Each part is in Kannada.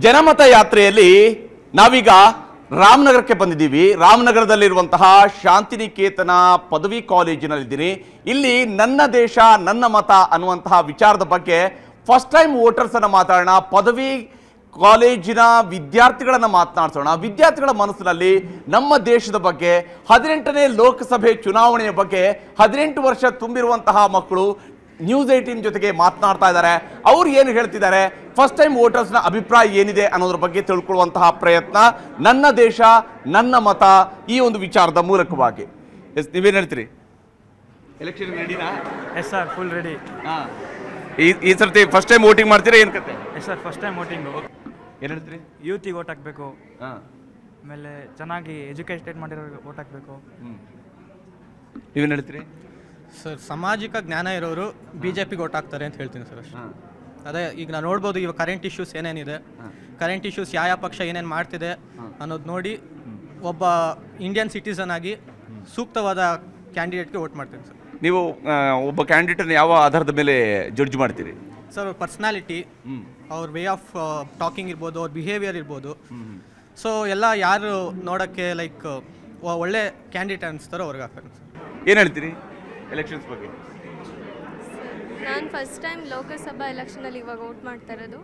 ಜನಮತ ಯಾತ್ರೆಯಲ್ಲಿ ನಾವೀಗ ರಾಮನಗರಕ್ಕೆ ಬಂದಿದ್ದೀವಿ. ರಾಮನಗರದಲ್ಲಿರುವಂತಹ ಶಾಂತಿನಿಕೇತನ ಪದವಿ ಕಾಲೇಜಿನಲ್ಲಿದ್ದೀನಿ. ಇಲ್ಲಿ ನನ್ನ ದೇಶ ನನ್ನ ಮತ ಅನ್ನುವಂತಹ ವಿಚಾರದ ಬಗ್ಗೆ ಫಸ್ಟ್ ಟೈಮ್ ವೋಟರ್ಸ್ ಅನ್ನ ಮಾತಾಡೋಣ. ಪದವಿ ಕಾಲೇಜಿನ ವಿದ್ಯಾರ್ಥಿಗಳನ್ನ ಮಾತನಾಡಿಸೋಣ. ವಿದ್ಯಾರ್ಥಿಗಳ ಮನಸ್ಸಿನಲ್ಲಿ ನಮ್ಮ ದೇಶದ ಬಗ್ಗೆ, 18ನೇ ಲೋಕಸಭೆ ಚುನಾವಣೆಯ ಬಗ್ಗೆ 18 ವರ್ಷ ತುಂಬಿರುವಂತಹ ಮಕ್ಕಳು ನ್ಯೂಸ್ 18 ಜೊತೆಗೆ ಮಾತನಾಡ್ತಾ ಇದ್ದಾರೆ. ಅವ್ರು ಏನು ಹೇಳ್ತಿದ್ದಾರೆ, ಫಸ್ಟ್ ಟೈಮ್ ವೋಟರ್ಸ್ನ ಅಭಿಪ್ರಾಯ ಏನಿದೆ ಅನ್ನೋದ್ರ ಬಗ್ಗೆ ತಿಳ್ಕೊಳ್ಳುವಂತಹ ಪ್ರಯತ್ನ ನನ್ನ ದೇಶ ನನ್ನ ಮತ ಈ ಒಂದು ವಿಚಾರದ ಮೂಲಕವಾಗಿ. ನೀವೇನು ಹೇಳ್ತೀರಿ? ಎಲೆಕ್ಷನ್ ರೆಡಿನಾ? Yes sir, full ready. ಈ ಸರ್ತಿ ಫಸ್ಟ್ ಟೈಮ್ ವೋಟಿಂಗ್ ಮಾಡ್ತೀರಾ ಏನು ಕತೆ? Yes sir, first time voting. ಏನು ಹೇಳ್ತೀರಿ? ಯೂತಿಗೆ ವೋಟ್ ಹಾಕಬೇಕು, ಆಮೇಲೆ ಚೆನ್ನಾಗಿ ಎಜುಕೇಟೆಡ್ ಮಾಡಿರೋರಿಗೆ ವೋಟ್ ಹಾಕಬೇಕು. ನೀವೇನು ಹೇಳ್ತೀರಿ? ಸರ್, ಸಾಮಾಜಿಕ ಜ್ಞಾನ ಇರೋರು BJPಗೆ ವೋಟ್ ಹಾಕ್ತಾರೆ ಅಂತ ಹೇಳ್ತೀನಿ ಸರ್. ಅಷ್ಟೇ. ಅದೇ ಈಗ ನಾವು ನೋಡ್ಬೋದು, ಇವಾಗ ಕರೆಂಟ್ ಇಶ್ಯೂಸ್ ಏನೇನಿದೆ, ಕರೆಂಟ್ ಇಶ್ಯೂಸ್ ಯಾವ ಪಕ್ಷ ಏನೇನು ಮಾಡ್ತಿದೆ ಅನ್ನೋದು ನೋಡಿ ಒಬ್ಬ ಇಂಡಿಯನ್ ಸಿಟಿಸನ್ ಆಗಿ ಸೂಕ್ತವಾದ ಕ್ಯಾಂಡಿಡೇಟ್ಗೆ ವೋಟ್ ಮಾಡ್ತೀನಿ ಸರ್. ನೀವು ಒಬ್ಬ ಕ್ಯಾಂಡಿಡೇಟನ್ನು ಯಾವ ಆಧಾರದ ಮೇಲೆ ಜಡ್ಜ್ ಮಾಡ್ತೀರಿ? ಸರ್, ಅವ್ರ ಪರ್ಸ್ನಾಲಿಟಿ, ಅವ್ರ ವೇ ಆಫ್ ಟಾಕಿಂಗ್ ಇರ್ಬೋದು, ಅವ್ರ ಬಿಹೇವಿಯರ್ ಇರ್ಬೋದು. ಸೊ ಎಲ್ಲ ಯಾರು ನೋಡೋಕ್ಕೆ ಲೈಕ್ ಒಳ್ಳೆ ಕ್ಯಾಂಡಿಡೇಟ್ ಅನಿಸ್ತಾರೋ ಅವ್ರಿಗೆ ಹಾಕ್ತಾರೆ ಸರ್. ಏನು ಹೇಳ್ತೀರಿ ಎಲೆಕ್ಷನ್ಸ್ ಬಗ್ಗೆ? ನಾನು ಫಸ್ಟ್ ಟೈಮ್ ಲೋಕಸಭಾ ಎಲೆಕ್ಷನಲ್ಲಿ ಇವಾಗ ವೋಟ್ ಮಾಡ್ತಾ ಇರೋದು.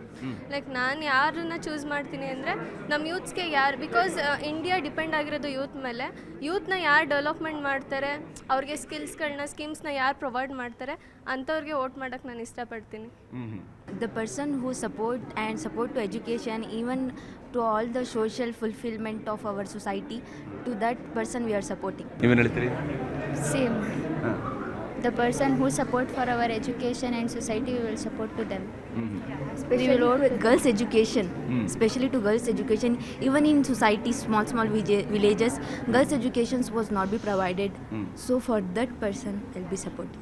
ಲೈಕ್ ನಾನು ಯಾರನ್ನ ಚೂಸ್ ಮಾಡ್ತೀನಿ ಅಂದರೆ ನಮ್ಮ ಯೂತ್ಸ್ಗೆ ಯಾರು, ಬಿಕಾಸ್ ಇಂಡಿಯಾ ಡಿಪೆಂಡ್ ಆಗಿರೋದು ಯೂತ್ ಮೇಲೆ. ಯೂತ್ನ ಯಾರು ಡೆವಲಪ್ಮೆಂಟ್ ಮಾಡ್ತಾರೆ, ಅವ್ರಿಗೆ ಸ್ಕಿಲ್ಸ್ಗಳನ್ನ ಸ್ಕೀಮ್ಸ್ನ ಯಾರು ಪ್ರೊವೈಡ್ ಮಾಡ್ತಾರೆ ಅಂಥವ್ರಿಗೆ ವೋಟ್ ಮಾಡೋಕ್ಕೆ ನಾನು ಇಷ್ಟಪಡ್ತೀನಿ. The person who support to education, even to all the social fulfillment of our society, to that person we are supporting. ನೀವೇನು ಹೇಳ್ತೀರಿ? Same. The person who support for our education and society, we will support to them. Especially with girls' education, especially to girls' education. Even in society, small villages, girls' education was not be provided. So for that person, I'll be supporting.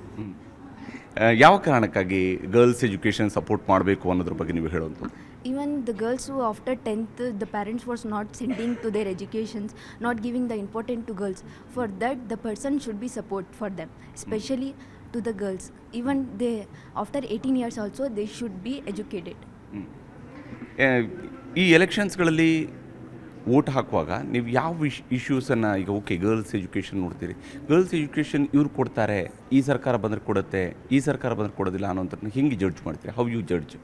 ಯಾವ ಕಾರಣಕ್ಕಾಗಿ ಗರ್ಲ್ಸ್ ಎಜುಕೇಷನ್ ಸಪೋರ್ಟ್ ಮಾಡಬೇಕು ಅನ್ನೋದ್ರ ಬಗ್ಗೆ ನೀವು ಹೇಳೋದು? Even the girls who after 10th, the parents was not sending to their educations, not giving the importance to girls. For that, the person should be support for them, especially to the girls. Even they, after 18 years also, they should be educated. ಈ ಎಲೆಕ್ಷನ್ಸ್ಗಳಲ್ಲಿ ವೋಟ್ ಹಾಕುವಾಗ ನೀವು ಯಾವ ಇಶ್ಯೂಸನ್ನು, ಈಗ ಓಕೆ ಗರ್ಲ್ಸ್ ಎಜುಕೇಷನ್ ನೋಡ್ತೀರಿ, ಗರ್ಲ್ಸ್ ಎಜುಕೇಷನ್ ಇವ್ರು ಕೊಡ್ತಾರೆ, ಈ ಸರ್ಕಾರ ಬಂದರೆ ಕೊಡುತ್ತೆ, ಈ ಸರ್ಕಾರ ಬಂದರೆ ಕೊಡೋದಿಲ್ಲ ಅನ್ನೋಂಥದ್ದು ಹಿಂಗೆ ಜಡ್ಜ್ ಮಾಡ್ತೀರಿ? How you judge?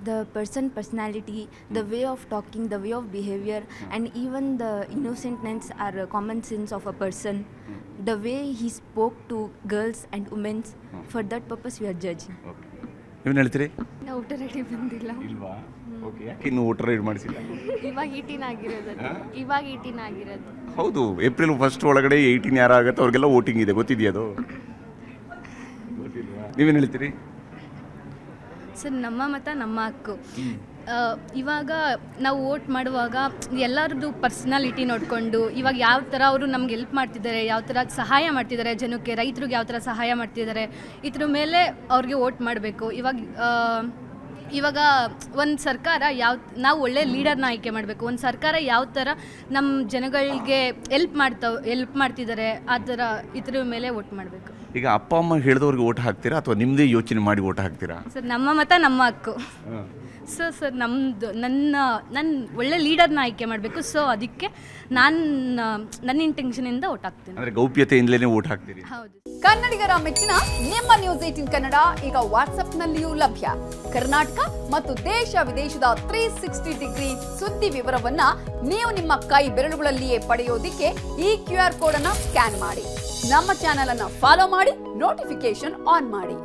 The person personality, the way of talking, the way of behavior, and even the innocentness or common sense of a person, the way he spoke to girls and women, for that purpose we are judging. ನೀವೇನು ಹೇಳ್ತೀರಿ? ನಾವು ವೋಟರ್ ಐಡಿ ಬಂದಿಲ್ಲ. ಇಲ್ವಾ? ಓಕೆ, ಯಾಕೆ ಇನ್ನು ವೋಟರ್ ಐಡಿ ಮಾಡಿಸಿಲ್ಲ? ಇವಾಗ 18 ಆಗಿರೋದು. ಇವಾಗ 18 ಆಗಿರೋದು. ಹೌದು, ಏಪ್ರಿಲ್ 1 ಒಳಗಡೆ 18 ಯಾರು ಆಗುತ್ತೆ ಅವ್ರಿಗೆಲ್ಲ ವೋಟಿಂಗ್ ಇದೆ, ಗೊತ್ತಿದೆಯಾ ಅದು? ನೀವೇನು ಹೇಳ್ತೀರಿ? ಸರ್, ನಮ್ಮ ಮತ ನಮ್ಮ ಹಕ್ಕು. ಇವಾಗ ನಾವು ವೋಟ್ ಮಾಡುವಾಗ ಎಲ್ಲರದ್ದು ಪರ್ಸ್ನಾಲಿಟಿ ನೋಡಿಕೊಂಡು ಇವಾಗ ಯಾವ ಥರ ಅವರು ನಮ್ಗೆ ಹೆಲ್ಪ್ ಮಾಡ್ತಿದ್ದಾರೆ, ಯಾವ ಥರ ಸಹಾಯ ಮಾಡ್ತಿದ್ದಾರೆ ಜನಕ್ಕೆ, ರೈತರಿಗೆ ಯಾವ ಥರ ಸಹಾಯ ಮಾಡ್ತಿದ್ದಾರೆ, ಇದ್ರ ಮೇಲೆ ಅವ್ರಿಗೆ ವೋಟ್ ಮಾಡಬೇಕು. ಇವಾಗ ಒಂದು ಸರ್ಕಾರ ನಾವು ಒಳ್ಳೆ ಲೀಡರ್ನ ಆಯ್ಕೆ ಮಾಡಬೇಕು. ಒಂದು ಸರ್ಕಾರ ಯಾವ ಥರ ನಮ್ಮ ಜನಗಳಿಗೆ ಹೆಲ್ಪ್ ಮಾಡ್ತಿದ್ದಾರೆ ಆ ಥರ ಇದ್ರ ಮೇಲೆ ವೋಟ್ ಮಾಡಬೇಕು. ಈಗ ಅಪ್ಪ ಅಮ್ಮ ಹೇಳಿದವ್ರಿಗೆ ವೋಟ್ ಹಾಕ್ತೀರಾ ಅಥವಾ ನಿಮ್ಮದೇ ಯೋಚನೆ ಮಾಡಿ ವೋಟ್ ಹಾಕ್ತೀರಾ? ಸರ್, ನಮ್ಮ ಮತ ನಮ್ಮ ಹಕ್ಕು. ಸರ್ ನನ್ನ ಒಳ್ಳೆ ಲೀಡರ್ನ ಆಯ್ಕೆ ಮಾಡಬೇಕು. ಸೊ ಅದಕ್ಕೆ ನನ್ನ ಇಂಟೆನ್ಷನಿಂದ ವೋಟ್ ಹಾಕ್ತೀನಿ. ಅಂದರೆ ಗೌಪ್ಯತೆಯಿಂದಲೇ ವೋಟ್ ಹಾಕ್ತೀರಿ? ಹೌದು. ಕನ್ನಡಿಗರ ಮೆಚ್ಚಿನ ನಿಮ್ಮ ನ್ಯೂಸ್ 18 ಕನ್ನಡ ಈಗ ವಾಟ್ಸ್ಆಪ್ನಲ್ಲಿಯೂ ಲಭ್ಯ. ಕರ್ನಾಟಕ ಮತ್ತು ದೇಶ ವಿದೇಶದ 360 ಡಿಗ್ರಿ ಸುದ್ದಿ ವಿವರವನ್ನ ನೀವು ನಿಮ್ಮ ಕೈ ಬೆರಳುಗಳಲ್ಲಿಯೇ ಪಡೆಯೋದಿಕ್ಕೆ ಈ QR ಕೋಡ್ ಅನ್ನ ಸ್ಕ್ಯಾನ್ ಮಾಡಿ. ನಮ್ಮ ಚಾನೆಲ್ ಅನ್ನ ಫಾಲೋ ಮಾಡಿ, ನೋಟಿಫಿಕೇಶನ್ ಆನ್ ಮಾಡಿ.